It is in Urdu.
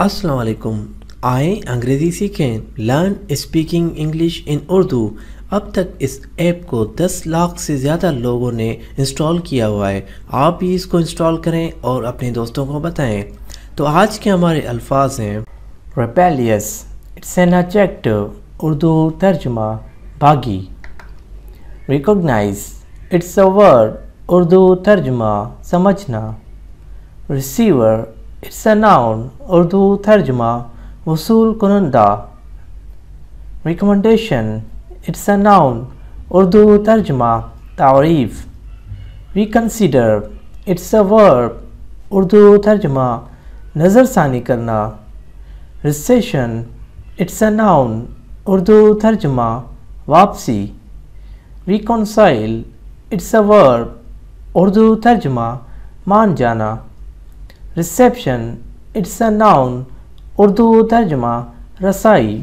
السلام علیکم. آئیں انگریزی سیکھیں. لرن اسپیکنگ انگلش ان اردو. اب تک اس ایپ کو 10 لاکھ سے زیادہ لوگوں نے انسٹال کیا ہوا ہے. آپ بھی اس کو انسٹال کریں اور اپنے دوستوں کو بتائیں. تو آج کے ہمارے الفاظ ہیں rebellious, it's an adjective, Urdu ترجمہ باغی. Recognise, it's a word, Urdu ترجمہ سمجھنا. Receiver, it's a noun, Urdu ترجمہ وصول کنندہ. Recommendation, it's a noun, Urdu ترجمہ تعریف. ریکنسیڈر، اٹس اے ورب، اردو ترجمہ نظر ثانی کرنا. Recession, it's a noun, Urdu ترجمہ واپسی. ریکنسائل، اٹس اے ورب، اردو ترجمہ مان جانا. Reception, it's a noun, Urdu ترجمہ رسائی.